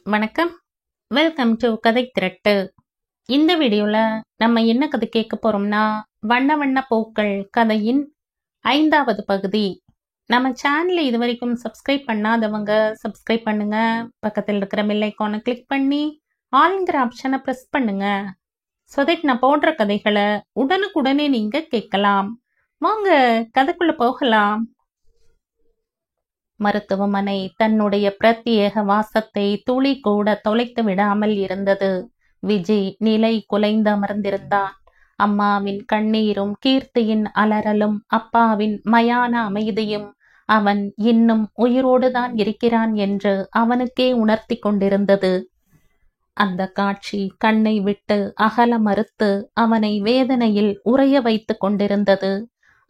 வணக்கம். Welcome to கதை திரட்டு. இந்த வீடியோல நம்ம என்ன கதை கேட்க போறோம்னா, வண்ண வண்ண பூக்கள் கதையின் 5வது பகுதி. நம்ம சேனலை இதுவரைக்கும் சப்ஸ்கிரைப் பண்ணாதவங்க சப்ஸ்கிரைப் பண்ணுங்க. பக்கத்தில் இருக்கிற பெல் ஐகானை கிளிக் பண்ணி ஆல்ங்கிற ஆப்ஷனை பிரஸ் பண்ணுங்க. ஸோ தட் நான் போடுற கதைகளை உடனுக்குடனே நீங்க கேட்கலாம். வாங்க கதைக்குள்ள போகலாம். மருத்துவமனை தன்னுடைய பிரத்யேக வாசத்தை துளி கூட தொலைத்து விடாமல் இருந்தது. விஜி நிலை குலைந்து அமர்ந்திருந்தான். அம்மாவின் கண்ணீரும் கீர்த்தியின் அலறலும் அப்பாவின் மயான அமைதியும் அவன் இன்னும் உயிரோடுதான் இருக்கிறான் என்று அவனுக்கே உணர்த்தி கொண்டிருந்தது. அந்த காட்சி கண்ணை விட்டு அகல மறுத்து அவனை வேதனையில் உறைய வைத்து கொண்டிருந்தது.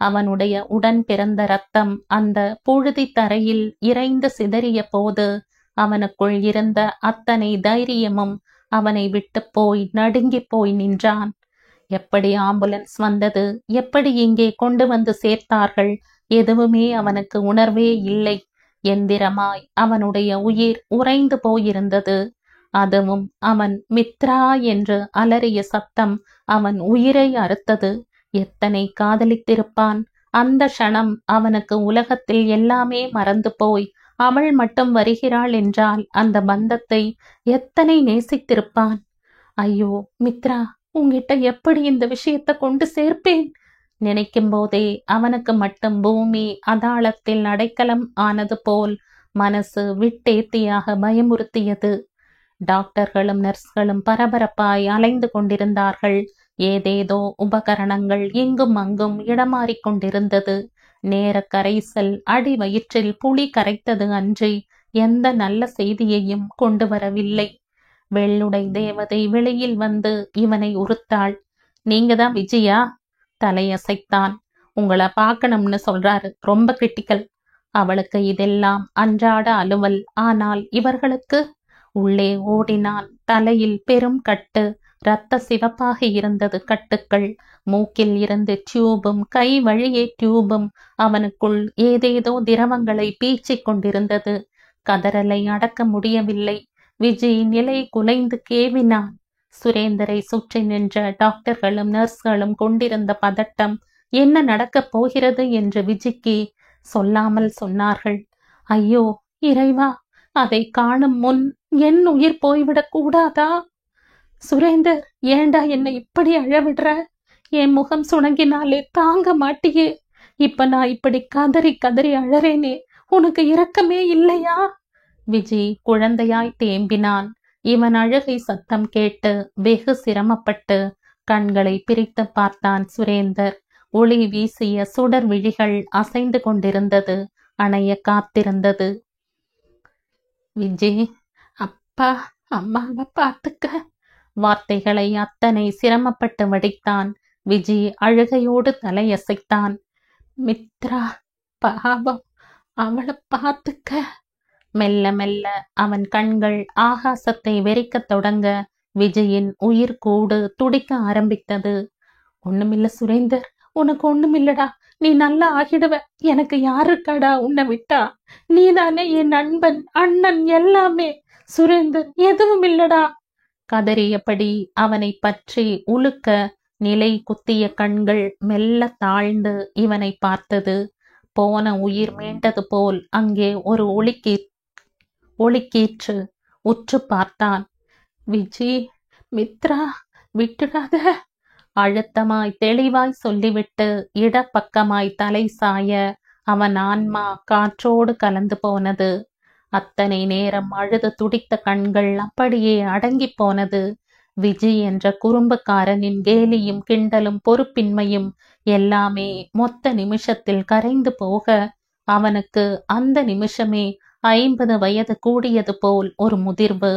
அவனுடைய உடன் பிறந்த ரத்தம் அந்த புழுதி தரையில் இறைந்து சிதறிய போது அவனுக்குள் இருந்த அத்தனை தைரியமும் அவனை விட்டு போய் நடுங்கி போய் நின்றான். எப்படி ஆம்புலன்ஸ் வந்தது, எப்படி இங்கே கொண்டு வந்து சேர்த்தார்கள், எதுவுமே அவனுக்கு உணர்வே இல்லை. எந்திரமாய் அவனுடைய உயிர் உறைந்து போயிருந்தது. அதுவும் அவன் மித்ரா என்று அலறிய சத்தம் அவன் உயிரை அறுத்தது. எத்தனை காதலித்திருப்பான். அந்த க்ஷணம் அவனுக்கு உலகத்தில் எல்லாமே மறந்து போய் அவள் மட்டும் வருகிறாள் என்றால் அந்த பந்தத்தை எத்தனை நேசித்திருப்பான். ஐயோ மித்ரா, உங்கிட்ட எப்படி இந்த விஷயத்தை கொண்டு சேர்ப்பேன் நினைக்கும் போதே அவனுக்கு மட்டும் பூமி அதாளத்தில் அடைக்கலம் ஆனது போல் மனசு விட்டேத்தியாக பயமுறுத்தியது. டாக்டர்களும் நர்ஸ்களும் பரபரப்பாய் அலைந்து கொண்டிருந்தார்கள். ஏதேதோ உபகரணங்கள் இங்கும் அங்கும் இடமாறிக் கொண்டிருந்தது. நேர கரைசல் அடி வயிற்றில் புளி கரைத்தது அன்றி எந்த நல்ல செய்தியையும் கொண்டு வரவில்லை. வெள்ளுடை தேவதை வெளியில் வந்து இவனை உறுத்தாள். நீங்க தான் விஜயா? தலையசைத்தான். உங்களை பார்க்கணும்னு சொல்றாரு, ரொம்ப கிரிட்டிக்கல். அவளுக்கு இதெல்லாம் அன்றாட அலுவல். ஆனால் இவர்களுக்கு உள்ளே ஓடினான். தலையில் பெரும் கட்டு, இரத்த சிவப்பாக இருந்தது கட்டுக்கள். மூக்கில் இருந்து டியூபும் கை வழியே டியூபும் அவனுக்குள் ஏதேதோ திரவங்களை பீச்சிக் கொண்டிருந்தது. கதறலை அடக்க முடியவில்லை. விஜி நிலை குலைந்து கேவினான். சுரேந்தரை சுற்றி நின்ற டாக்டர்களும் நர்ஸ்களும் கொண்டிருந்த பதட்டம் என்ன நடக்கப் போகிறது என்று விஜிக்கு சொல்லாமல் சொன்னார்கள். ஐயோ இறைவா, அதை காணும் முன் என் உயிர் போய்விடக் கூடாதா? சுரேந்தர், ஏண்டா என்னை இப்படி அழவிடுற? என் முகம் சுணங்கினாலே தாங்க மாட்டியே. இப்ப நான் இப்படி கதறி கதறி அழறேனே, உனக்கு இரக்கமே இல்லையா? விஜி குழந்தையாய் தேம்பினான். இவன் அழுகை சத்தம் கேட்டு வெகு சிரமப்பட்டு கண்களை பிரித்து பார்த்தான் சுரேந்தர். ஒளி வீசிய சுடர் விழிகள் அசைந்து கொண்டிருந்தது, அணைய காத்திருந்தது. விஜி, அப்பா அம்மாவை பார்த்துக்க. வார்த்தைகளை அத்தனை சிரமப்பட்டு வடித்தான். விஜி அழுகையோடு தலையசைத்தான். மித்ரா பாவம், அவளை பார்த்துக்க. மெல்ல மெல்ல அவன் கண்கள் ஆகாசத்தை வெறிக்கத் தொடங்க விஜயின் உயிர் கூடு துடிக்க ஆரம்பித்தது. ஒண்ணுமில்ல சுரேந்தர், உனக்கு ஒண்ணுமில்லடா. நீ நல்லா ஆகிடுவ. எனக்கு யாருக்காடா உன்னை விட்டா? நீதானே என் நண்பன், அண்ணன், எல்லாமே. சுரேந்தர், எதுவும் இல்லடா. கதறியபடி அவனை பற்றி உலுக்க நிலை குத்திய கண்கள் மெல்ல தாழ்ந்து இவனை பார்த்தது. போன உயிர் மீண்டது போல் அங்கே ஒரு ஒளிக்கீற்று. உற்று பார்த்தான். விஜி, மித்ரா, விட்டுடாத. அழுத்தமாய் தெளிவாய் சொல்லிவிட்டு இடப்பக்கமாய் தலை சாய அவன் ஆன்மா காற்றோடு கலந்து போனது. அத்தனை நேரம் அழுது துடித்த கண்கள் அப்படியே அடங்கி போனது. விஜி என்ற குறும்புக்காரனின் கேலியும் கிண்டலும் பொறுப்பின்மையும் எல்லாமே மொத்த நிமிஷத்தில் கரைந்து போக அவனுக்கு அந்த நிமிஷமே 50 வயது கூடியது போல் ஒரு முதிர்வு.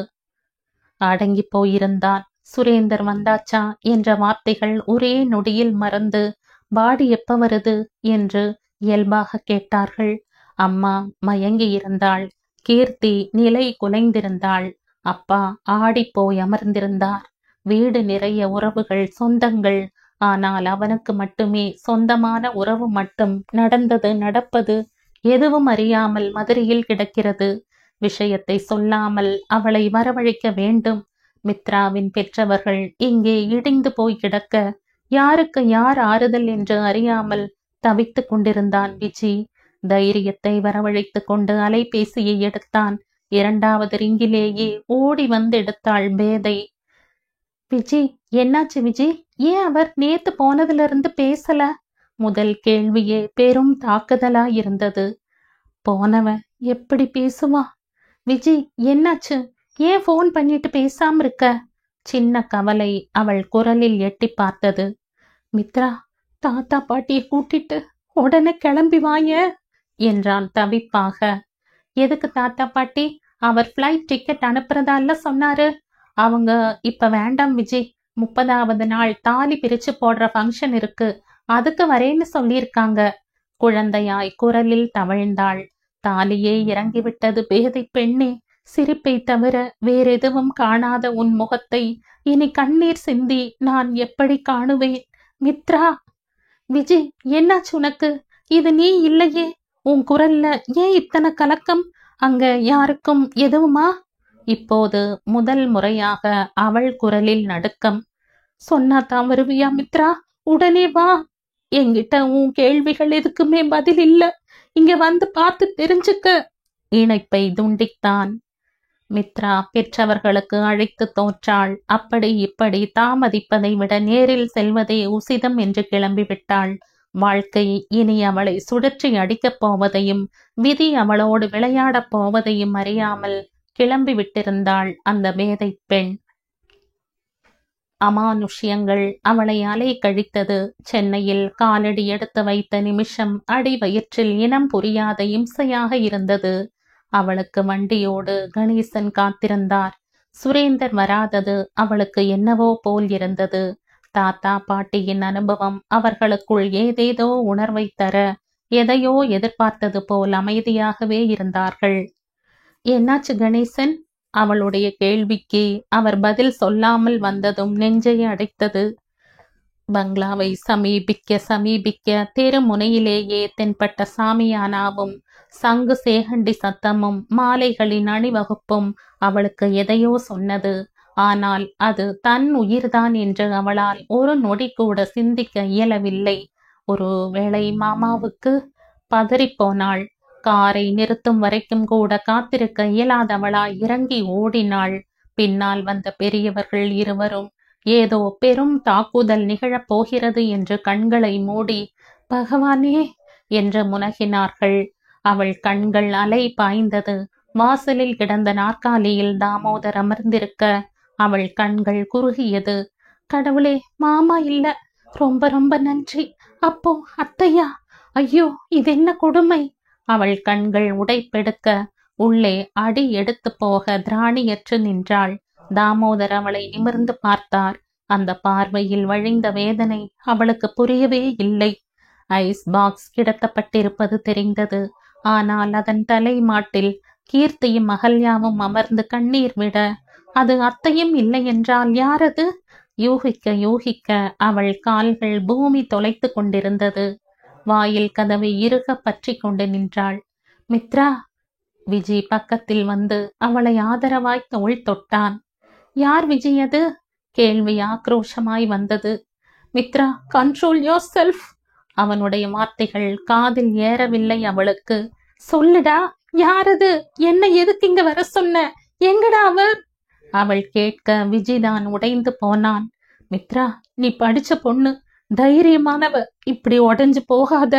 அடங்கி போயிருந்தான். சுரேந்தர் வந்தாச்சா என்ற வார்த்தைகள் ஒரே நொடியில் மறந்து, பாடி எப்ப வருது என்று இயல்பாக கேட்டார்கள். அம்மா மயங்கி இருந்தாள். கீர்த்தி நிலை குலைந்திருந்தாள். அப்பா ஆடிப்போய் அமர்ந்திருந்தார். வீடு நிறைய உறவுகள், சொந்தங்கள். ஆனால் அவனுக்கு மட்டுமே சொந்தமான உறவு மட்டும் நடந்தது நடப்பது எதுவும் அறியாமல் மதுரையில் கிடக்கிறது. விஷயத்தை சொல்லாமல் அவளை வரவழைக்க வேண்டும். மித்ராவின் பெற்றவர்கள் இங்கே இடிந்து போய் கிடக்க யாருக்கு யார் ஆறுதல் என்று அறியாமல் தவித்துக் கொண்டிருந்தான் விஜி. தைரியத்தை வரவழைத்துக் கொண்டு அலைபேசியை எடுத்தான். 2வது ரிங்கிலேயே ஓடி வந்து எடுத்தாள் பேதை. விஜி, என்னாச்சு விஜி? ஏன் அவர் நேத்து போனதுல இருந்து பேசல? முதல் கேள்வியே பெரும் தாக்குதலா இருந்தது. போனவன் எப்படி பேசுவா? விஜி, என்னாச்சு? ஏன் போன் பண்ணிட்டு பேசாம இருக்க? சின்ன கவலை அவள் குரலில் எட்டி பார்த்தது. மித்ரா, தாத்தா பாட்டியை கூட்டிட்டு உடனே கிளம்பி வாங்க என்றான் தவிப்பாக. எதுக்கு தாத்தா பாட்டி? அவர் ஃப்ளைட் டிக்கெட் அனுப்புறதால சொன்னாரு. அவங்க இப்ப வேண்டாம் விஜி, 30வது நாள் தாலி பிரிச்சு போடுற ஃபங்க்ஷன் இருக்கு, அதுக்கு வரேன்னு சொல்லியிருக்காங்க. குழந்தையாய் குரலில் தவழ்ந்தாள். தாலியே இறங்கிவிட்டது பேதை பெண்ணே. சிரிப்பை தவிர வேறெதுவும் காணாத உன் முகத்தை இனி கண்ணீர் சிந்தி நான் எப்படி காணுவேன்? மித்ரா! விஜி, என்னாச்சு உனக்கு? இது நீ இல்லையே. உன் குரல்ல ஏன் இத்தனை கலக்கம்? அங்க யாருக்கும் எதுவுமா? இப்போது முதல் முறையாக அவள் குரலில் நடுக்கம். சொன்னாதான் வருவியா மித்ரா? உடனே வா. என்கிட்ட உன் கேள்விகள் எதுக்குமே பதில் இல்ல. இங்க வந்து பார்த்து தெரிஞ்சுக்க. இணைப்பை துண்டித்தான். மித்ரா பெற்றவர்களுக்கு அழைத்து தோற்றாள். அப்படி இப்படி தாமதிப்பதை விட நேரில் செல்வதே உசிதம் என்று கிளம்பிவிட்டாள். வாழ்க்கை இனி அவளை சுழற்றி அடிக்கப் போவதையும் விதி அவளோடு விளையாடப் போவதையும் அறியாமல் கிளம்பி விட்டிருந்தாள் அந்த பேதை பெண். அமானுஷ்யங்கள் அவளை அலை கழித்தது. சென்னையில் காலடி எடுத்து வைத்த நிமிஷம் அடி வயிற்றில் இனம் புரியாத இம்சையாக இருந்தது. அவளுக்கு வண்டியோடு கணேசன் காத்திருந்தார். சுரேந்தர் வராதது அவளுக்கு என்னவோ போல் இருந்தது. தாத்தா பாட்டியின் அனுபவம் அவர்களுக்குள் ஏதேதோ உணர்வை தர எதையோ எதிர்பார்த்தது போல் அமைதியாகவே இருந்தார்கள். என்னாச்சு கணேசன்? அவளுடைய கேள்விக்கு அவர் பதில் சொல்லாமல் வந்ததும் நெஞ்சை அடைத்தது. பங்களாவை சமீபிக்க தெரு முனையிலேயே தென்பட்ட சாமியானாவும் சங்கு சேகண்டி சத்தமும் மாலைகளின் அணிவகுப்பும் அவளுக்கு எதையோ சொன்னது. ஆனால் அது தன் உயிர்தான் என்று அவளால் ஒரு நொடி கூட சிந்திக்க இயலவில்லை. ஒரு வேளை மாமாவுக்கு? பதறிப்போனாள். காரை நிறுத்தும் வரைக்கும் கூட காத்திருக்க இயலாதவளாய் இறங்கி ஓடினாள். பின்னால் வந்த பெரியவர்கள் இருவரும் ஏதோ பெரும் தாக்குதல் நிகழப் போகிறது என்று கண்களை மூடி பகவானே என்று முனகினார்கள். அவள் கண்கள் அலை பாய்ந்தது. வாசலில் கிடந்த நாற்காலியில் தாமோதர் அமர்ந்திருக்க அவள் கண்கள் குறுகியது. கடவுளே, மாமா இல்ல. ரொம்ப ரொம்ப நன்றி. அப்போ அத்தையா? ஐயோ, இது என்ன கொடுமை! அவள் கண்கள் உடைப்பெடுக்க உள்ளே அடி எடுத்து போக திராணியற்று நின்றாள். தாமோதர் அவளை நிமிர்ந்து பார்த்தார். அந்த பார்வையில் வழிந்த வேதனை அவளுக்கு புரியவே இல்லை. ஐஸ் பாக்ஸ் கிடத்தப்பட்டிருப்பது தெரிந்தது. ஆனால் அதன் தலை மாட்டில் கீர்த்தியும் அகல்யாவும் அமர்ந்து கண்ணீர் விட அது அத்தையும் இல்லை என்றால் யாரது? யூகிக்க யூகிக்க அவள் கால்கள் பூமி தொலைத்து கொண்டிருந்தது. வாயில் கதவை இறுக பற்றி கொண்டு நின்றாள். மித்ரா! விஜி பக்கத்தில் வந்து அவளை ஆதரவாய் தோள் தொட்டான். யார் விஜி அது? கேள்வி ஆக்ரோஷமாய் வந்தது. Mitra, control yourself. அவனுடைய வார்த்தைகள் காதில் ஏறவில்லை அவளுக்கு. சொல்லுடா, யாரது? என்ன எதுக்கு இங்க வர சொன்ன? எங்கடா அவர்? அவள் கேட்க விஜிதான் உடைந்து போனான். மித்ரா, நீ படிச்ச பொண்ணு, தைரியமானவ, இப்படி உடைஞ்சு போகாத.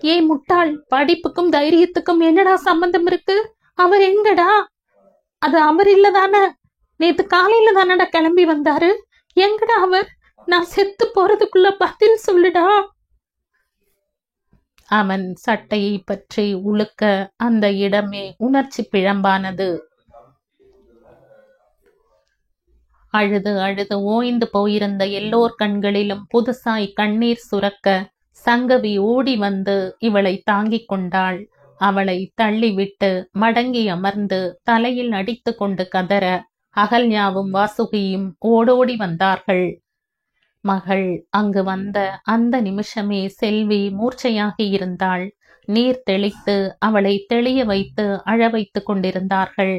ஏய் முட்டாள், படிப்புக்கும் தைரியத்துக்கும் என்னடா சம்பந்தம் இருக்கு? அவர் எங்கடா? அது அவர் இல்லதானே? நேத்து காலையில தானடா கிளம்பி வந்தாரு. எங்கடா அவர்? நான் செத்து போறதுக்குள்ள பதில் சொல்லுடா. அவன் சட்டையை பற்றி உழுக்க அந்த இடமே உணர்ச்சி பிழம்பானது. அழுது அழுது ஓய்ந்து போயிருந்த எல்லோர் கண்களிலும் புதுசாய் கண்ணீர் சுரக்க சங்கவி ஓடி வந்து இவளை தாங்கிக் கொண்டாள். அவளை தள்ளிவிட்டு மடங்கி அமர்ந்து தலையில் அடித்து கொண்டு கதற அகல்யாவும் வாசுகியும் ஓடோடி வந்தார்கள். மகள் அங்கு வந்த அந்த நிமிஷமே செல்வி மூர்ச்சையாகி இருந்தாள். நீர் தெளித்து அவளை தெளிய வைத்து அழ வைத்து கொண்டிருந்தார்கள்.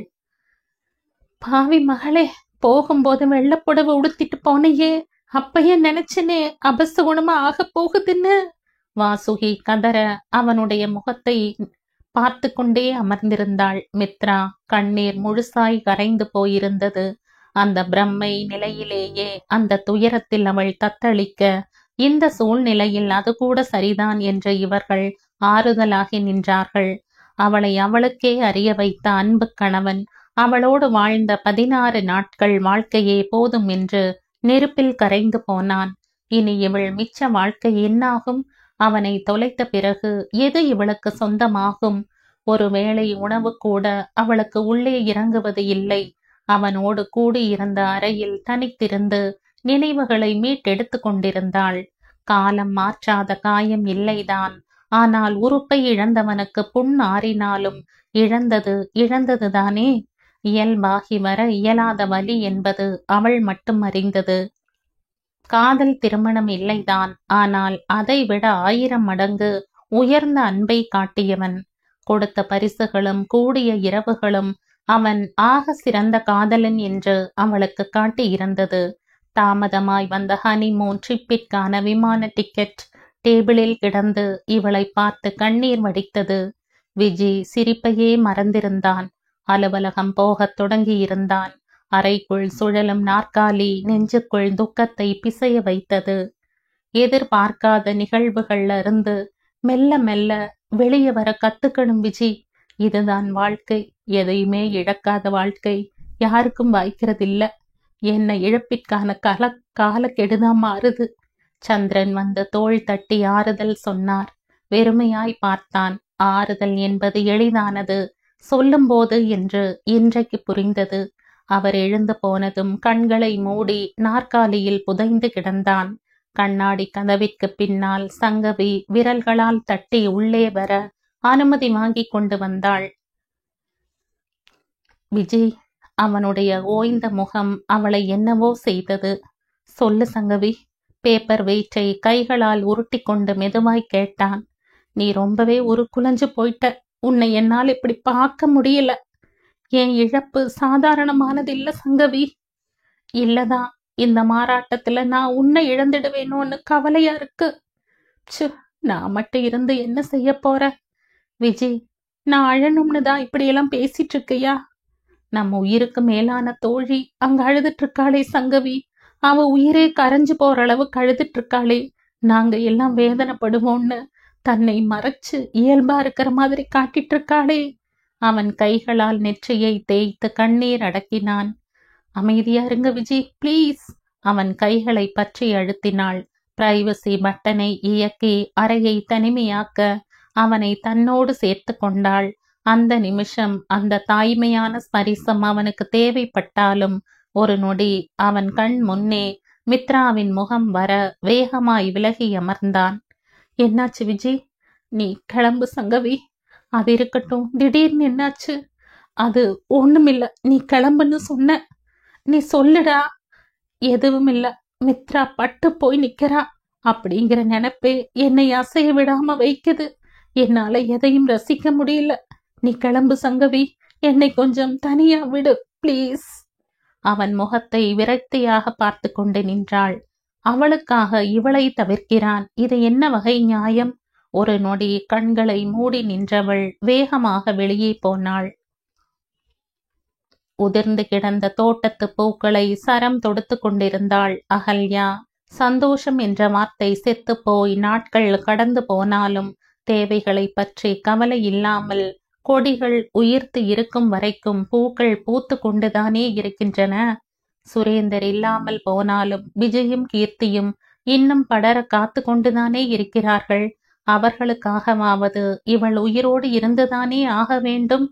பாவி மகளே, போகும்போது வெள்ளப்புடவை உடுத்திட்டு போனையே, அப்பயே நினைச்சனே அபசகுணமா ஆக போகுதுன்னு வாசுகி கதற அவனுடைய முகத்தை பார்த்து கொண்டே அமர்ந்திருந்தாள். மித்ரா கண்ணீர் முழுசாய் கரைந்து போயிருந்தது. அந்த பிரம்மை நிலையிலேயே அந்த துயரத்தில் அவள் தத்தளிக்க, இந்த சூழ்நிலையில் அது கூட சரிதான் என்று இவர்கள் ஆறுதலாகி நின்றார்கள். அவளை அவளுக்கே அறிய வைத்த அன்பு கணவன் அவளோடு வாழ்ந்த 16 நாட்கள் வாழ்க்கையே போதும் என்று நெருப்பில் கரைந்து போனான். இனி இவள் மிச்ச வாழ்க்கை என்னாகும்? அவனை தொலைத்த பிறகு எது இவளுக்கு சொந்தமாகும்? ஒருவேளை உணவு கூட அவளுக்கு உள்ளே இறங்குவது இல்லை. அவனோடு கூடியிருந்த அறையில் தனித்திருந்து நினைவுகளை மீட்டெடுத்து கொண்டிருந்தாள். காலம் மாற்றாத காயம் இல்லைதான். ஆனால் உறுப்பை இழந்தவனுக்கு புண் ஆறினாலும் இழந்தது இழந்ததுதானே. இயல்பாகி வர இயலாத வலி என்பது அவள் மட்டும் அறிந்தது. காதல் திருமணம் இல்லைதான், ஆனால் அதைவிட 1000 மடங்கு உயர்ந்த அன்பை காட்டியவன். கொடுத்த பரிசுகளும் கூடிய இரவுகளும் அவன் ஆக சிறந்த காதலன் என்று அவளுக்கு காட்டியிருந்தது. தாமதமாய் வந்த ஹனிமூன் ட்ரிப்பிற்கான விமான டிக்கெட் டேபிளில் கிடந்து இவளை பார்த்து கண்ணீர் வடித்தது. விஜி சிரிப்பையே மறந்திருந்தான். அலுவலகம் போகத் தொடங்கியிருந்தான். அறைக்குள் சுழலும் நாற்காலி நெஞ்சுக்குள் துக்கத்தை பிசைய வைத்தது. எதிர்பார்க்காத நிகழ்வுகள்ல இருந்து மெல்ல மெல்ல வெளியே வர கத்துக்கணும் விஜி. இதுதான் வாழ்க்கை. எதையுமே இழக்காத வாழ்க்கை யாருக்கும் வாய்க்கிறதில்ல. என்ன இழப்பிற்கான கால கெடுதான் மாறுது. சந்திரன் வந்து தோள் தட்டி ஆறுதல் சொன்னார். வெறுமையாய் பார்த்தான். ஆறுதல் என்பது எளிதானது சொல்லும்போது என்று இன்றைக்கு புரிந்தது. அவர் எழுந்து போனதும் கண்களை மூடி நாற்காலியில் புதைந்து கிடந்தான். கண்ணாடி கதவிற்கு பின்னால் சங்கவி விரல்களால் தட்டி உள்ளே வர அனுமதி வாங்கி கொண்டு வந்தாள். விஜய், அவனுடைய ஓய்ந்த முகம் அவளை என்னவோ செய்தது. சொல்லு சங்கவி. பேப்பர் வெயிட்டை கைகளால் உருட்டி கொண்டு மெதுவாய் கேட்டான். நீ ரொம்பவே குலைஞ்சு போயிட்ட. உன்னை என்னால் இப்படி பார்க்க முடியல. என் இழப்பு சாதாரணமானது இல்ல சங்கவி. இல்லதான், இந்த மாறாட்டத்துல நான் உன்னை இழந்துடுவேணும்னு கவலையா இருக்கு. நான் மட்டும் இருந்து என்ன செய்ய போற? விஜி, நான் அழணும்னு தான் இப்படியெல்லாம் பேசிட்டு இருக்கையா? நம்ம உயிருக்கு மேலான தோழி அங்க அழுதுட்டு இருக்காளே சங்கவி. அவ உயிரே கரைஞ்சு போற அளவுக்கு அழுதுட்டு இருக்காளே. நாங்க எல்லாம் வேதனைப்படுவோம்னு தன்னை மறைச்சு இயல்பா இருக்கிற மாதிரி காட்டிட்டு இருக்காளே. அவன் கைகளால் நெற்றியை தேய்த்து கண்ணீர் அடக்கினான். அமைதியா இருங்க விஜி, பிளீஸ். அவன் கைகளை பற்றி அழுத்தினாள். பிரைவசி பட்டனை இயக்கி அறையை தனிமையாக்க அவனை தன்னோடு சேர்த்து கொண்டாள். அந்த நிமிஷம் அந்த தாய்மையான ஸ்பரிசம் அவனுக்கு தேவைப்பட்டாலும் ஒரு நொடி அவன் கண் முன்னே மித்ராவின் முகம் வர வேகமாய் விலகி அமர்ந்தான். என்னாச்சு விஜி? நீ கிளம்பு சங்கவி. அது இருக்கட்டும், திடீர்னு என்னாச்சு? அது ஒண்ணுமில்ல, நீ கிளம்புன்னு சொன்ன. நீ சொல்லுடா. எதுவும் இல்ல, மித்ரா பட்டு போய் நிக்கிறா அப்படிங்கிற நினைப்பே என்னை அசைய விடாம வைக்குது. என்னால எதையும் ரசிக்க முடியல. நீ கிளம்பு சங்கவி. என்னை கொஞ்சம் தனியா விடு பிளீஸ். அவன் முகத்தை விரக்தியாக பார்த்து கொண்டு நின்றாள். அவளுக்காக இவளை தவிர்க்கிறான். இது என்ன வகை நியாயம்? ஒரு நொடி கண்களை மூடி நின்றவள் வேகமாக வெளியே போனாள். உதிர்ந்து கிடந்த தோட்டத்து பூக்களை சரம் தொடுத்து கொண்டிருந்தாள் அகல்யா. சந்தோஷம் என்ற வார்த்தை செத்து போய் நாட்கள் கடந்து போனாலும் தேவைகளை பற்றி கவலை இல்லாமல் கொடிகள் உயிர்த்து இருக்கும் வரைக்கும் பூக்கள் பூத்து கொண்டுதானே இருக்கின்றன. சுரேந்தர் இல்லாமல் போனாலும் விஜயும் கீர்த்தியும் இன்னும் படர காத்து கொண்டுதானே இருக்கிறார்கள். அவர்களுக்காகவாவது இவள் உயிரோடு இருந்துதானே ஆக வேண்டும்.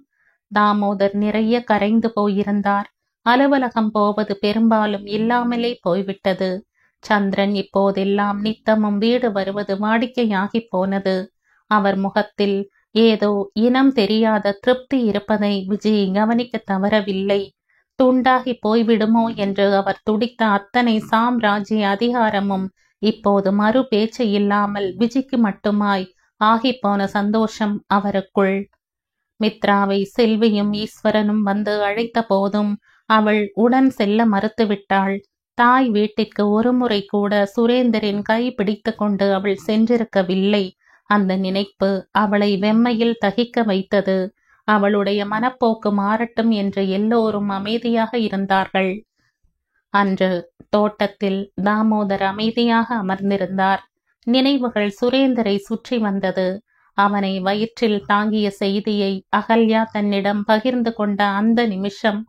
தாமோதர் நிறைய கரைந்து போயிருந்தார். அலுவலகம் போவது பெரும்பாலும் இல்லாமலே போய்விட்டது. சந்திரன் இப்போதெல்லாம் நித்தமும் வீடு வருவது வாடிக்கையாகி போனது. அவர் முகத்தில் ஏதோ இனம் தெரியாத திருப்தி இருப்பதை விஜய் கவனிக்க தவறவில்லை. துண்டாகி போய்விடுமோ என்று அவர் துடித்த அத்தனை சாம்ராஜ்ய அதிகாரமும் இப்போது மறு பேச்சு இல்லாமல் விஜய்க்கு மட்டுமாய் ஆகிப்போன சந்தோஷம் அவருக்குள். மித்ராவை செல்வியும் ஈஸ்வரனும் வந்து அழைத்த போதும் அவள் உடன் செல்ல மறுத்துவிட்டாள். தாய் வீட்டிற்கு ஒருமுறை கூட சுரேந்தரின் கை பிடித்து கொண்டு அவள் சென்றிருக்கவில்லை. அந்த நினைப்பு அவளை வெம்மையில் தகிக்க வைத்தது. அவளுடைய மனப்போக்கு மாறட்டும் என்று எல்லோரும் அமைதியாக இருந்தார்கள். அன்று தோட்டத்தில் தாமோதர் அமைதியாக அமர்ந்திருந்தார். நினைவுகள் சுரேந்தரை சுற்றி வந்தது. அவனை வயிற்றில் தாங்கிய செய்தியை அகல்யா தன்னிடம் பகிர்ந்து கொண்ட அந்த நிமிஷம்,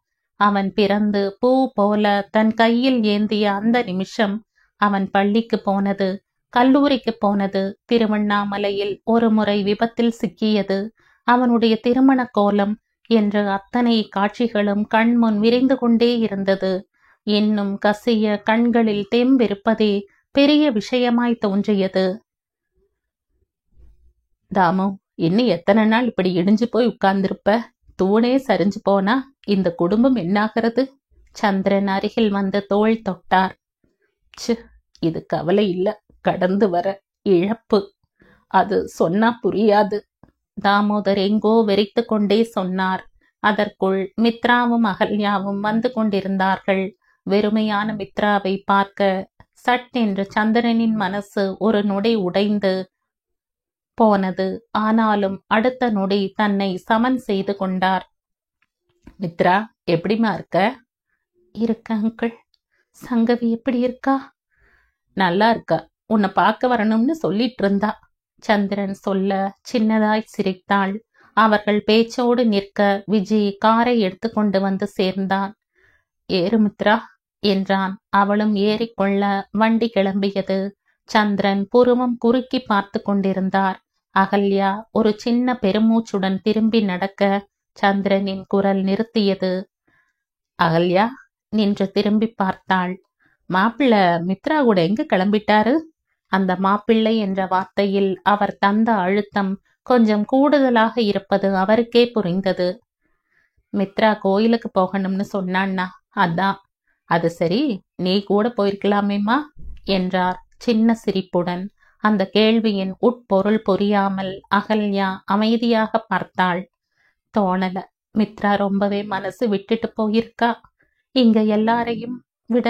அவன் பிறந்து பூ போல தன் கையில் ஏந்திய அந்த நிமிஷம், அவன் பள்ளிக்கு போனது, கல்லூரிக்கு போனது, திருவண்ணாமலையில் ஒரு முறை விபத்தில் சிக்கியது, அவனுடைய திருமண கோலம் என்று அத்தனை காட்சிகளும் கண்முன் விரிந்து கொண்டே இருந்தது. இன்னும் கசிய கண்களில் தெம்பிருப்பதே பெரிய விஷயமாய் தோன்றியது. தாமு, இன்னும் எத்தனை நாள் இப்படி இடிஞ்சு போய் உட்கார்ந்திருப்ப? தூணே சரிஞ்சு போனா இந்த குடும்பம் என்னாகிறது? சந்திரன் அருகில் வந்து தோள் தொட்டார். இது கவலை இல்ல, கடந்து வர இழப்பு. அது சொன்னா புரியாது. தாமோதர் எங்கோ வெறித்து கொண்டே சொன்னார். அதற்குள் மித்ராவும் அகல்யாவும் வந்து கொண்டிருந்தார்கள். வெறுமையான மித்ராவை பார்க்க சட் என்று சந்திரனின் மனசு ஒரு நொடி உடைந்து போனது. ஆனாலும் அடுத்த நொடி தன்னை சமன் செய்து கொண்டார். மித்ரா, எப்படிமா இருக்க? இருக்க அங்கிள். சங்கவி எப்படி இருக்கா? நல்லா இருக்கா. உன்னை பார்க்க வரணும்னு சொல்லிட்டு இருந்தா. சந்திரன் சொல்ல சின்னதாய் சிரித்தாள். அவர்கள் பேச்சோடு நிற்க விஜி காரை எடுத்துக்கொண்டு வந்து சேர்ந்தான். ஏறு மித்ரா என்றான். அவளும் ஏறிக்கொள்ள வண்டி கிளம்பியது. சந்திரன் புருவம் குறுக்கி பார்த்து கொண்டிருந்தார். அகல்யா ஒரு சின்ன பெருமூச்சுடன் திரும்பி நடக்க சந்திரனின் குரல் நிறுத்தியது. அகல்யா நின்று திரும்பி பார்த்தாள். மாப்பிள்ளை மித்ரா கூட எங்க கிளம்பிட்டாரு? அந்த மாப்பிள்ளை என்ற வார்த்தையில் அவர் தந்த அழுத்தம் கொஞ்சம் கூடுதலாக இருப்பது அவருக்கே புரிந்தது. மித்ரா கோயிலுக்கு போகணும்னு சொன்னான்னா, அதான். அது சரி, நீ கூட போயிருக்கலாமேம்மா என்றார் சின்ன சிரிப்புடன். அந்த கேள்வியின் உட்பொருள் புரியாமல் அகல்யா அமைதியாக பார்த்தாள். தோணல. மித்ரா ரொம்பவே மனசு விட்டுட்டு போயிருக்கா. இங்க எல்லாரையும் விட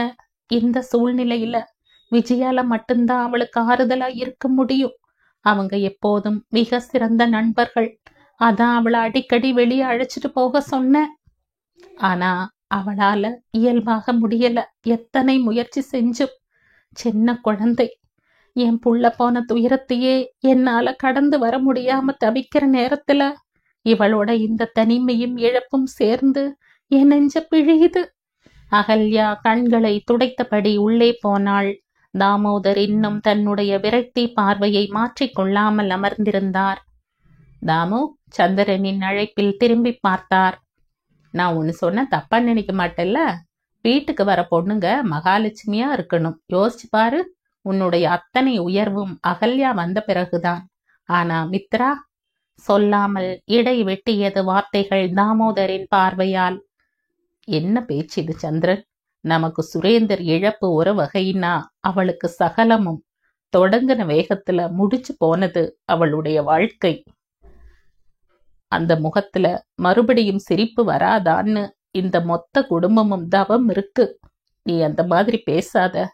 இந்த சூழ்நிலையில விஜயால மட்டும்தான் அவளுக்கு ஆறுதலா இருக்க முடியும். அவங்க எப்போதும் மிக சிறந்த நண்பர்கள். அதான் அவளை அடிக்கடி வெளியே அழைச்சிட்டு போக சொன்ன. ஆனா அவளால இயல்பாக முடியல. எத்தனை முயற்சி செஞ்சும். சின்ன குழந்தை. என் புள்ள போன துயரத்தையே என்னால கடந்து வர முடியாம தவிக்கிற நேரத்துல இவளோட இந்த தனிமையும் இழப்பும் சேர்ந்து என் நெஞ்ச பிழியுது. அகல்யா கண்களை துடைத்தபடி உள்ளே போனாள். தாமோதர் இன்னும் தன்னுடைய விரக்தி பார்வையை மாற்றிக்கொள்ளாமல் அமர்ந்திருந்தார். தாமு சந்திரனின் அழைப்பில் திரும்பி பார்த்தார். நான் ஒன்னு சொன்ன தப்பா நினைக்க மாட்டேல்ல? வீட்டுக்கு வர பொண்ணுங்க மகாலட்சுமியா இருக்கணும். யோசிச்சு பாரு. உன்னுடைய அத்தனை உயர்வும் அகல்யா வந்த பிறகுதான். ஆனா மித்ரா சொல்லாமல் இடை வெட்டியது வார்த்தைகள் தாமோதரின் பார்வையால். என்ன பேச்சு இது சந்திரன்? நமக்கு சுரேந்தர் இழப்பு ஒரு வகையினா அவளுக்கு சகலமும் தொடங்கின வேகத்துல முடிச்சு போனது அவளுடைய வாழ்க்கை. அந்த முகத்துல மறுபடியும் சிரிப்பு வராதான்னு இந்த மொத்த குடும்பமும் தவம் இருக்கு. நீ அந்த மாதிரி பேசாத.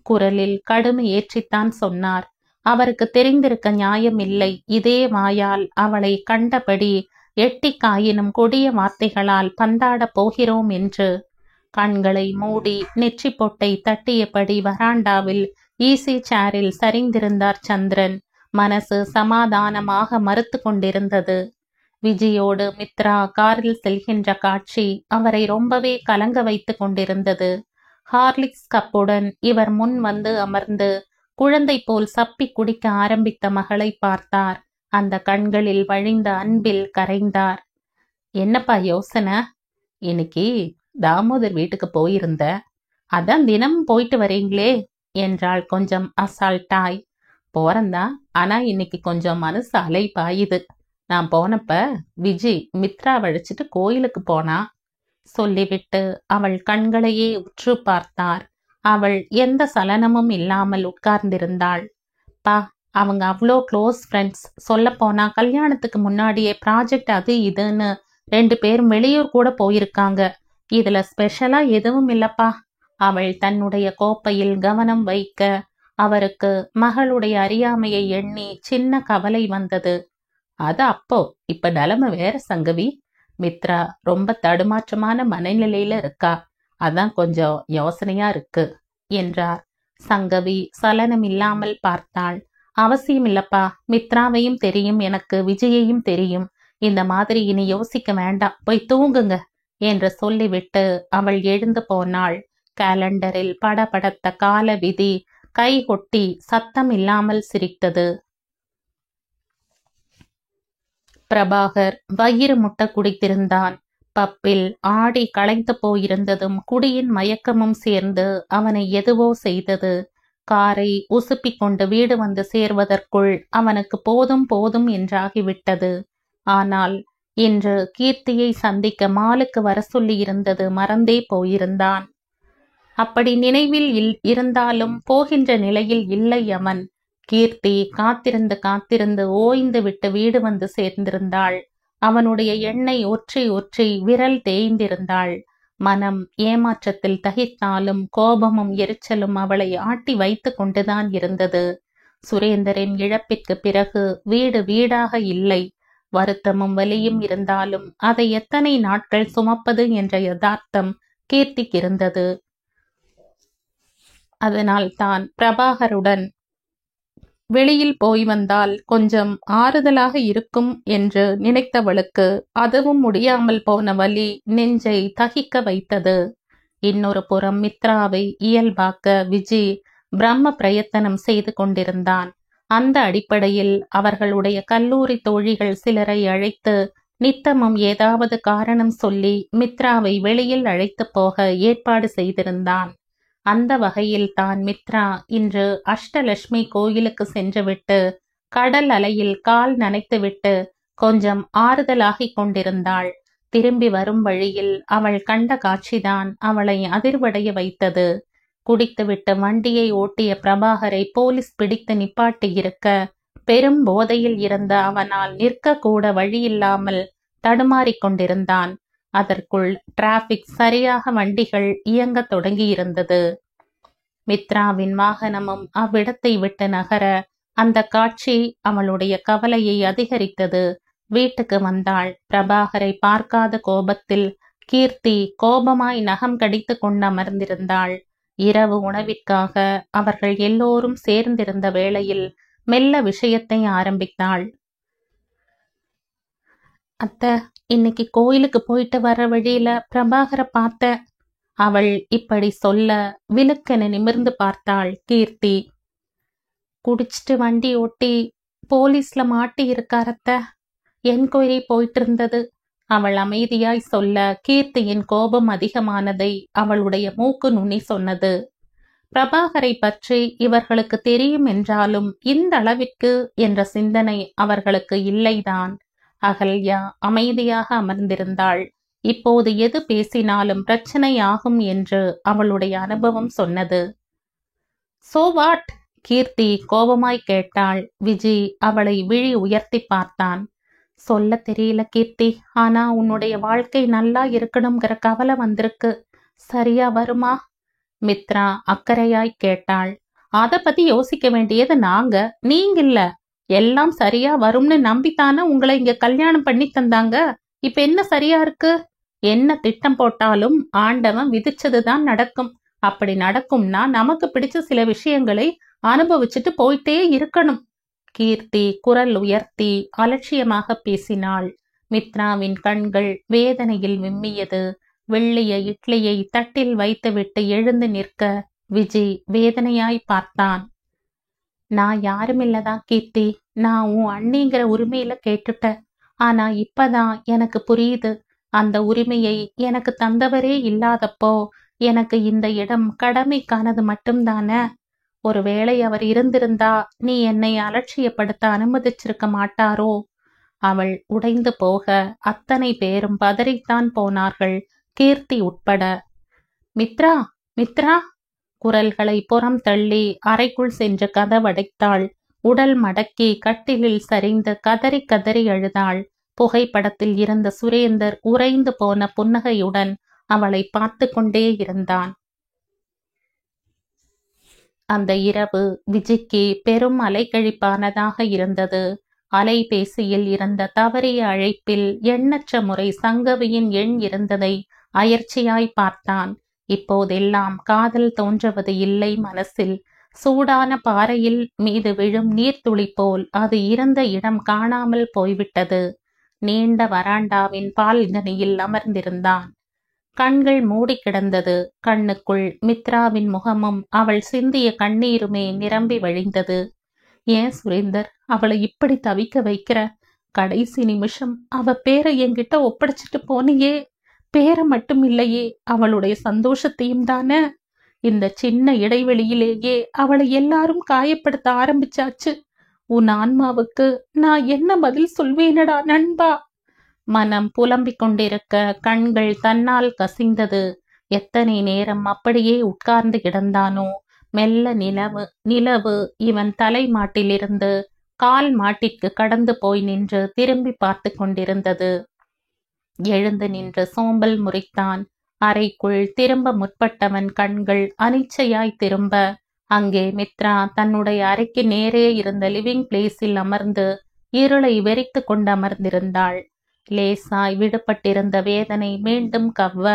குரலில் கடுமை ஏற்றித்தான் சொன்னார். அவருக்கு தெரிந்திருக்க நியாயமில்லை. இதே வாயால் அவளை கண்டபடி எட்டிக்காயினும் கொடிய வார்த்தைகளால் பந்தாட போகிறோம் என்று. கண்களை மூடி நெற்றி பொட்டை தட்டியபடி வராண்டாவில் ஈசி சேரில் சரிந்திருந்தார் சந்திரன். மனசு சமாதானமாக மறுத்து கொண்டிருந்தது. விஜயோடு மித்ரா காரில் செல்கின்ற காட்சி அவரை ரொம்பவே கலங்க வைத்து கொண்டிருந்தது. ஹார்லிக்ஸ் கப்புடன் இவர் முன் வந்து அமர்ந்து குழந்தை போல் சப்பி குடிக்க ஆரம்பித்த மகளை பார்த்தார். அந்த கண்களில் வழிந்த அன்பில் கரைந்தார். என்னப்பா யோசனை? இன்னைக்கு தாமோதர் வீட்டுக்கு போயிருந்த. அதான் தினமும் போயிட்டு வரீங்களே என்றாள் கொஞ்சம் அசால்ட்டாய். போறந்தா, ஆனா இன்னைக்கு கொஞ்சம் மனசு அலை பாயுது. நான் போனப்ப விஜி மித்ரா வழிச்சிட்டு கோயிலுக்கு போனா சொல்லிவிட்டு அவள் கண்களையே உற்று பார்த்தார். அவள் எந்த சலனமும் இல்லாமல் உட்கார்ந்திருந்தாள். பா, அவங்க அவ்வளோ க்ளோஸ் ஃப்ரெண்ட்ஸ். சொல்லப்போனா கல்யாணத்துக்கு முன்னாடியே ப்ராஜெக்ட் அது இதுன்னு 2 பேரும் வெளியூர் கூட போயிருக்காங்க. இதுல ஸ்பெஷலா எதுவும் இல்லப்பா. அவள் தன்னுடைய கோப்பையில் கவனம் வைக்க அவருக்கு மகளுடைய அறியாமையை எண்ணி சின்ன கவலை வந்தது. அது அப்போ, இப்ப நிலைமை வேற சங்கவி. மித்ரா ரொம்ப தடுமாற்றமான மனநிலையில இருக்கா. அதான் கொஞ்சம் யோசனையா இருக்கு என்றார். சங்கவி சலனமில்லாமல் பார்த்தாள். அவசியம் இல்லப்பா, மித்ராவையும் தெரியும், எனக்கு விஜயையும் தெரியும். இந்த மாதிரி இனி யோசிக்க வேண்டாம், போய் தூங்குங்க என்று சொல்லிவிட்டு அவள் எழுந்து போனாள். கேலண்டரில் படபடத்த கால விதி கைகொட்டி சத்தம் இல்லாமல் சிரித்தது. பிரபாகர் வயிறு முட்ட குடித்திருந்தான். பப்பில் ஆடி களைத்து போயிருந்ததும் குடியின் மயக்கமும் சேர்ந்து அவனை எதுவோ செய்தது. காரை உசுப்பிக் கொண்டு வீடு வந்து சேர்வதற்குள் அவனுக்கு போதும் போதும் என்றாகிவிட்டது. ஆனால் இன்று கீர்த்தியை சந்திக்க மாலுக்கு வர சொல்லியிருந்தது மறந்தே போயிருந்தான். அப்படி நினைவில் இருந்தாலும் போகின்ற நிலையில் இல்லை அவன். கீர்த்தி காத்திருந்து காத்திருந்து ஓய்ந்து விட்டு வீடு வந்து சேர்ந்திருந்தாள். அவனுடைய எண்ணெய் ஒற்றி ஒற்றி விரல் தேய்ந்திருந்தாள். மனம் ஏமாற்றத்தில் தகித்தாலும் கோபமும் எரிச்சலும் அவளை ஆட்டி வைத்து கொண்டுதான் இருந்தது. சுரேந்தரின் இழப்பிற்கு பிறகு வீடு வீடாக இல்லை. வருத்தமும் வலியும் இருந்தாலும் அதை எத்தனை நாட்கள் சுமப்பது என்ற யதார்த்தம் கீர்த்திக்கு இருந்தது. அதனால் தான் பிரபாகருடன் வெளியில் போய் வந்தால் கொஞ்சம் ஆறுதலாக இருக்கும் என்று நினைத்தவளுக்கு அதுவும் முடியாமல் போன வலி நெஞ்சை தகிக்க வைத்தது. இன்னொரு புறம் மித்ராவை இயல்பாக்க விஜி பிரம்ம பிரயத்தனம் செய்து கொண்டிருந்தான். அந்த அடிப்படையில் அவர்களுடைய கல்லூரி தோழிகள் சிலரை அழைத்து நித்தமும் ஏதாவது காரணம் சொல்லி மித்ராவை வெளியில் அழைத்து போக ஏற்பாடு செய்திருந்தான். அந்த வகையில் தான் மித்ரா இன்று அஷ்டலட்சுமி கோயிலுக்கு சென்றுவிட்டு கடல் அலையில் கால் நனைத்துவிட்டு கொஞ்சம் ஆறுதலாகிக் கொண்டிருந்தாள். திரும்பி வரும் வழியில் அவள் கண்ட காட்சிதான் அவளை அதிர்வடைய வைத்தது. குடித்துவிட்டு வண்டியை ஓட்டிய பிரபாகரை போலீஸ் பிடித்து நிப்பாட்டியிருக்க பெரும் போதையில் இருந்த அவனால் நிற்க கூட வழியில்லாமல் தடுமாறிக் கொண்டிருந்தான். அதற்குள் டிராபிக் சரியாக வண்டிகள் இயங்க தொடங்கியிருந்தது. மித்ராவின் வாகனமும் அவ்விடத்தை விட்டு நகர அந்த காட்சி அவளுடைய கவலையை அதிகரித்தது. வீட்டுக்கு வந்தாள். பிரபாகரை பார்க்காத கோபத்தில் கீர்த்தி கோபமாய் நகம் கடித்து கொண்டு அமர்ந்திருந்தாள். இரவு உணவிற்காக அவர்கள் எல்லோரும் சேர்ந்திருந்த வேளையில் மெல்ல விஷயத்தை ஆரம்பித்தாள். அத்தை, இன்னைக்கு கோயிலுக்கு போயிட்டு வர வழியில பிரபாகரை பார்த்த. அவள் இப்படி சொல்ல விலுக்கென நிமிர்ந்து பார்த்தாள் கீர்த்தி. குடிச்சிட்டு வண்டி ஓட்டி போலீஸ்ல மாட்டி இருக்காரத்த. என்கொயரி போயிட்டு இருந்தது. அவள் அமைதியாய் சொல்ல கீர்த்தியின் கோபம் அதிகமானதை அவளுடைய மூக்கு நுனி சொன்னது. பிரபாகரை பற்றி இவர்களுக்கு தெரியும் என்றாலும் இந்த அளவிற்கு என்ற சிந்தனை அவர்களுக்கு இல்லைதான். அகல்யா அமைதியாக அமர்ந்திருந்தாள். இப்போது எது பேசினாலும் பிரச்சனை ஆகும் என்று அவளுடைய அனுபவம் சொன்னது. So what? கீர்த்தி கோபமாய் கேட்டாள். விஜி அவளை விழி உயர்த்தி பார்த்தான். சொல்ல தெரியல கீர்த்தி, ஆனா உன்னுடைய வாழ்க்கை நல்லா இருக்கணுங்கிற கவலை வந்திருக்கு. சரியா வருமா? மித்ரா அக்கறையாய் கேட்டாள். அத பத்தி யோசிக்க வேண்டியது நாங்க, நீங்க இல்ல. எல்லாம் சரியா வரும்னு நம்பித்தானே உங்களை இங்க கல்யாணம் பண்ணி தந்தாங்க. இப்ப என்ன சரியா இருக்கு? என்ன திட்டம் போட்டாலும் ஆண்டவன் விதிச்சதுதான் நடக்கும். அப்படி நடக்கும்னா நமக்கு பிடிச்ச சில விஷயங்களை அனுபவிச்சுட்டு போயிட்டே இருக்கணும். கீர்த்தி குரல் உயர்த்தி அலட்சியமாக பேசினாள். மித்ராவின் கண்கள் வேதனையில் விம்மியது. வெள்ளிய இட்லியை தட்டில் வைத்துவிட்டு எழுந்து நிற்க விஜி வேதனையாய் பார்த்தான். நான் யாருமில்லதான் கீர்த்தி, நான் உன் அண்ணிங்கிற உரிமையில கேட்டுட்ட. ஆனா இப்பதான் எனக்கு புரியுது, அந்த உரிமையை எனக்கு தந்தவரே இல்லாதப்போ எனக்கு இந்த இடம் கடமைக்கானது மட்டும்தானே. ஒருவேளை அவர் இருந்திருந்தா நீ என்னை அலட்சியப்படுத்த அனுமதிச்சிருக்க மாட்டாரோ? அவள் உடைந்து போக அத்தனை பேரும் பதறித்தான் போனார்கள், கீர்த்தி உட்பட. மித்ரா, மித்ரா! குரல்களை புறம் தள்ளி அறைக்குள் சென்று கதவடைத்தாள். உடல் மடக்கி கட்டிலில் சரிந்து கதறி கதறி அழுதாள். புகைப்படத்தில் இருந்த சுரேந்தர் உறைந்து போன புன்னகையுடன் அவளை பார்த்து கொண்டே இருந்தான். அந்த இரவு விஜிக்கு பெரும் அலைக்கழிப்பானதாக இருந்தது. அலைபேசியில் இருந்த தவறிய அழைப்பில் எண்ணற்ற முறை சங்கவியின் எண் இருந்ததை அயர்ச்சியாய் பார்த்தான். இப்போதெல்லாம் காதல் தோன்றுவது இல்லை மனசில். சூடான பாறையில் மீது விழும் நீர்த்துளி போல் அது இருந்த இடம் காணாமல் போய்விட்டது. நீண்ட வராண்டாவின் பால்கனியில் அமர்ந்திருந்தான். கண்கள் மூடி கிடந்தது. கண்ணுக்குள் மித்ராவின் முகமும் அவள் சிந்திய கண்ணீருமே நிரம்பி வழிந்தது. ஏன் சுரேந்தர் அவளை இப்படி தவிக்க வைக்கிற? கடைசி நிமிஷம் அவ பேரை என்கிட்ட ஒப்படைச்சிட்டு போனியே. பேரை மட்டும் இல்லையே, அவளுடைய சந்தோஷத்தையும் தானே. இந்த சின்ன இடைவெளியிலேயே அவளை எல்லாரும் காயப்படுத்த ஆரம்பிச்சாச்சு. உன் ஆன்மாவுக்கு நான் என்ன பதில் சொல்வேனடா நண்பா? மனம் புலம்பிக் கொண்டிருக்க கண்கள் தன்னால் கசிந்தது. எத்தனை நேரம் அப்படியே உட்கார்ந்து கிடந்தானோ. மெல்ல நிலவு இவன் தலை மாட்டிலிருந்து கால் மாட்டிற்கு கடந்து போய் நின்று திரும்பி பார்த்து கொண்டிருந்தது. எழுந்து நின்று சோம்பல் முறித்தான். அறைக்குள் திரும்ப முற்பட்டவன் கண்கள் அனிச்சையாய் திரும்ப அங்கே மித்ரா தன்னுடைய அறைக்கு நேரே இருந்த லிவிங் பிளேஸில் அமர்ந்து இருளை வெறித்து கொண்டு அமர்ந்திருந்தாள். லேசாய் விடுபட்டிருந்த வேதனை மீண்டும் கவ்வ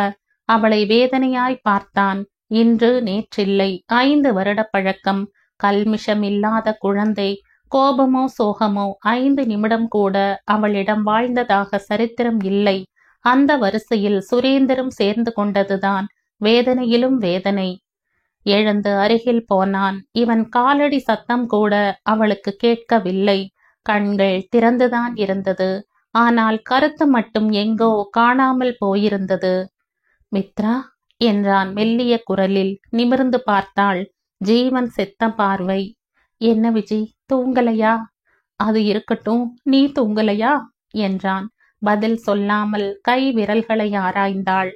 அவளை வேதனையாய் பார்த்தான். இன்று நேற்றில்லை, 5 வருட பழக்கம். கல்மிஷமில்லாத குழந்தை. கோபமோ சோகமோ 5 நிமிடம் கூட அவளிடம் வாழ்ந்ததாக சரித்திரம் இல்லை. அந்த வரிசையில் சுரேந்தரும் சேர்ந்து கொண்டதுதான் வேதனையிலும் வேதனை. எழுந்து அருகில் போனான். இவன் காலடி சத்தம் கூட அவளுக்கு கேட்கவில்லை. கண்கள் திறந்துதான் இருந்தது. ஆனால் கருத்து மட்டும் எங்கோ காணாமல் போயிருந்தது. மித்ரா என்றான் மெல்லிய குரலில். நிமிர்ந்து பார்த்தாள். ஜீவன் செத்த பார்வை. என்ன விஜி, தூங்கலையா? அது இருக்கட்டும், நீ தூங்கலையா என்றான். பதில் சொல்லாமல் கை விரல்களை ஆராய்ந்தாள்.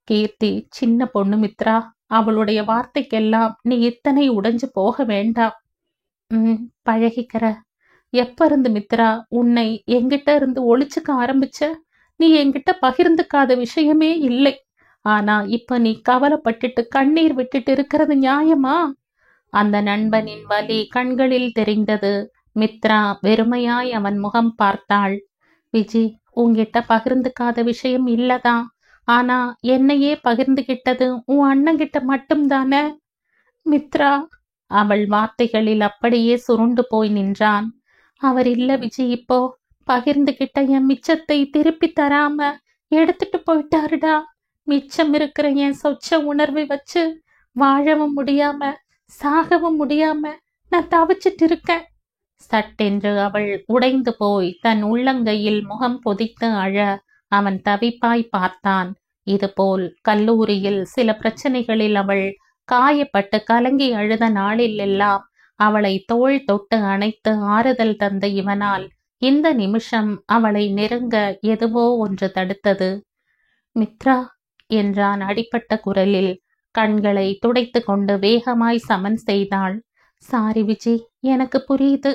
கீர்த்தி சின்ன பொண்ணு மித்ரா. அவளுடைய வார்த்தைக்கெல்லாம் நீ இத்தனை உடைஞ்சு போக வேண்டாம். பழகிக்கிற. எப்ப இருந்து மித்ரா உன்னை என்கிட்ட இருந்து ஒளிச்சுக்க ஆரம்பிச்ச? நீ என்கிட்ட பகிர்ந்துக்காத விஷயமே இல்லை. ஆனா இப்ப நீ கவலைப்பட்டுட்டு கண்ணீர் விட்டுட்டு இருக்கிறது நியாயமா? அந்த நண்பனின் வலி கண்களில் தெரிந்தது. மித்ரா வெறுமையாய் அவன் முகம் பார்த்தாள். விஜி, உன்கிட்ட பகிர்ந்துக்காத விஷயம் இல்லதான். ஆனா என்னையே பகிர்ந்துகிட்டது உன் அண்ணங்கிட்ட மட்டும்தானே மித்ரா. அவள் வார்த்தைகளில் அப்படியே சுருண்டு போய் நின்றான். அவர் இல்ல விஜி, இப்போ பகிர்ந்துகிட்ட என் மிச்சத்தை திருப்பி தராம எடுத்துட்டு போயிட்டாருடா. மிச்சம் இருக்கிற என் சொச்ச உணர்வை வச்சு வாழவும் முடியாம சாகவும் முடியாம நான் தவிச்சிட்டு இருக்கேன். சட்டென்று அவள் உடைந்து போய் தன் உள்ளங்கையில் முகம் பொதித்து அழ அவன் தவிப்பாய் பார்த்தான். இதுபோல் கல்லூரியில் சில பிரச்சனைகளில் அவள் காயப்பட்டு கலங்கி அழுத நாளில் எல்லாம் அவளை தோள் தொட்டு அணைத்து ஆறுதல் தந்த இவனால் இந்த நிமிஷம் அவளை நெருங்க எதுவோ ஒன்று தடுத்தது. மித்ரா என்றான் அடிப்பட்ட குரலில். கண்களை துடைத்து கொண்டு வேகமாய் சமன் செய்தாள். சாரி விஜி, எனக்கு புரியுது.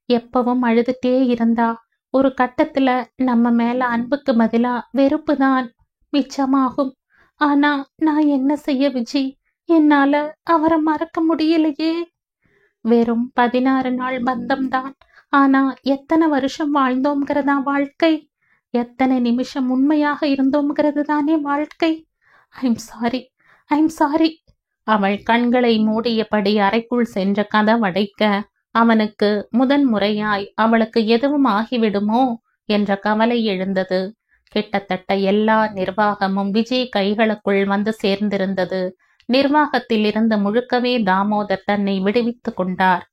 எப்பவும் அழுதுட்டே இருந்தா ஒரு கட்டத்துல நம்ம மேல அன்புக்கு பதிலா வெறுப்பு தான் மிச்சமாகும். ஆனா நான் என்ன செய்ய விஜி? என்னால அவரை மறக்க முடியலையே. வெறும் 16 நாள் பந்தம்தான். ஆனா எத்தனை வருஷம் வாழ்ந்தோம்கிறதா வாழ்க்கை? எத்தனை நிமிஷம் உண்மையாக இருந்தோம்கிறது தானே வாழ்க்கை. I'm sorry. அவள் கண்களை மூடியபடி அறைக்குள் சென்ற கதவடைக்க அவனுக்கு முதன் முறையாய் அவளுக்கு எதுவும் ஆகிவிடுமோ என்ற கவலை எழுந்தது. கிட்டத்தட்ட எல்லா நிர்வாகமும் விஜய் கைகளுக்குள் வந்து சேர்ந்திருந்தது. நிர்வாகத்தில் இருந்து முழுக்கவே தாமோதர் தன்னை விடுவித்து கொண்டார்.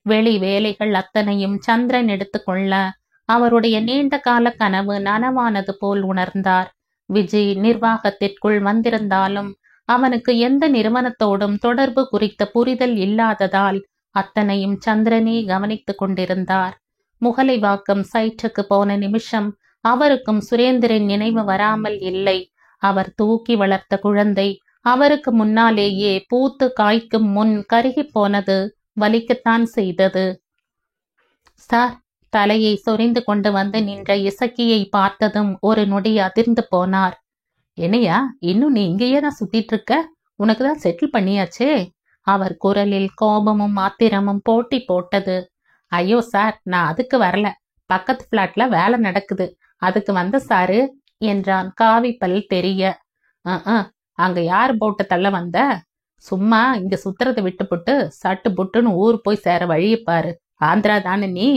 வெளி வேலைகள் அத்தனையும் சந்திரன் எடுத்துக்கொள்ள அவருடைய நீண்ட கால கனவு நனவானது போல் உணர்ந்தார். விஜய் நிர்வாகத்திற்குள் வந்திருந்தாலும் அவனுக்கு எந்த நிறுவனத்தோடும் தொடர்பு குறித்த புரிதல் இல்லாததால் அத்தனையும் சந்திரனே கவனித்து கொண்டிருந்தார். முகலைவாக்கம் சைட்டுக்கு போன நிமிஷம் அவருக்கும் சுரேந்திரன் நினைவு வராமல் இல்லை. அவர் தூக்கி வளர்த்த குழந்தை அவருக்கு முன்னாலேயே பூத்து காய்க்கும் முன் கருகி போனது வலிக்கத்தான் செய்தது. சார், தலையை சொரிந்து கொண்டு வந்து நின்ற இசக்கியை பார்த்ததும் ஒரு நொடி அதிர்ந்து போனார். என்னையா, இன்னும் நீ இங்கேயே தான் சுத்திட்டு இருக்க? உனக்கு தான் செட்டில் பண்ணியாச்சே. அவர் குரலில் கோபமும் ஆத்திரமும் போட்டி போட்டது. ஐயோ சார், நான் அதுக்கு வரல. பக்கத்து பிளாட்ல வேலை நடக்குது, அதுக்கு வந்த சாரு என்றான் காவி பல் தெரிய. அங்க யார் போட்டு தள்ள வந்த? சும்மா இங்க சுத்துறதை விட்டுப்புட்டு சட்டு புட்டுன்னு ஊர் போய் சேர வழியை பாரு. ஆந்திரா தானே நீ?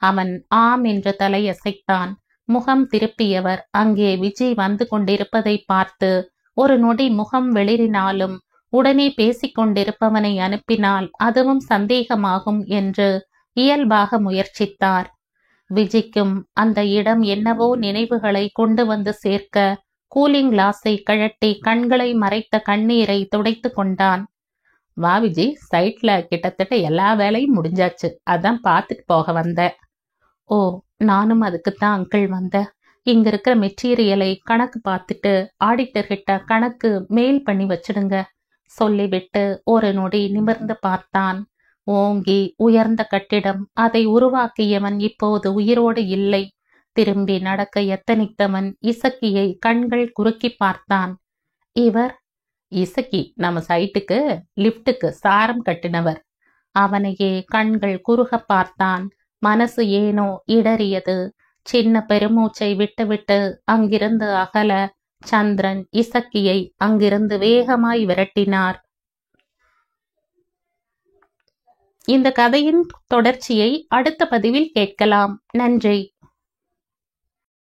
அவன் ஆம் என்று தலையசைத்தான். முகம் திருப்பியவர் அங்கே விஜய் வந்து கொண்டிருப்பதை பார்த்து ஒரு நொடி முகம் வெளிரினாலும் உடனே பேசிக் கொண்டிருப்பவனை அனுப்பினால் அதுவும் சந்தேகமாகும் என்று இயல்பாக முயற்சித்தார். விஜய்க்கும் அந்த இடம் என்னவோ நினைவுகளை கொண்டு வந்து சேர்க்க கூலிங் கிளாஸை கழட்டி கண்களை மறைத்த கண்ணீரை துடைத்து கொண்டான். வா விஜய், சைட்ல கிட்டத்தட்ட எல்லா வேலையும் முடிஞ்சாச்சு, அதான் பார்த்துட்டு போக வந்த. ஓ, நானும் அதுக்குத்தான் அங்கிள் வந்தேன். இங்க இருக்கிற மெட்டீரியலை கணக்கு பார்த்துட்டு ஆடிட்டர்கிட்ட கணக்கு மெயில் பண்ணி வச்சிடுங்க சொல்லிவிட்டு ஒரு நொடி நிமிர்ந்து பார்த்தான். ஓங்கி உயர்ந்த கட்டிடம், அதை உருவாக்கியவன் இப்போது உயிரோடு இல்லை. திரும்பி நடக்க எத்தனித்தவன் இசக்கியை கண்கள் குறுக்கி பார்த்தான். இவர்? இசக்கி நம்ம சைட்டுக்கு லிப்டுக்கு சாரம் கட்டினவர். அவனையே கண்கள் குறுக பார்த்தான். மனசு ஏனோ இடறியது. சின்ன பெருமூச்சை விட்டுவிட்டு அங்கிருந்து அகல சந்திரன் இசக்கியை அங்கிருந்து வேகமாய் விரட்டினார். இந்த கதையின் தொடர்ச்சியை அடுத்த பதிவில் கேட்கலாம். நன்றி.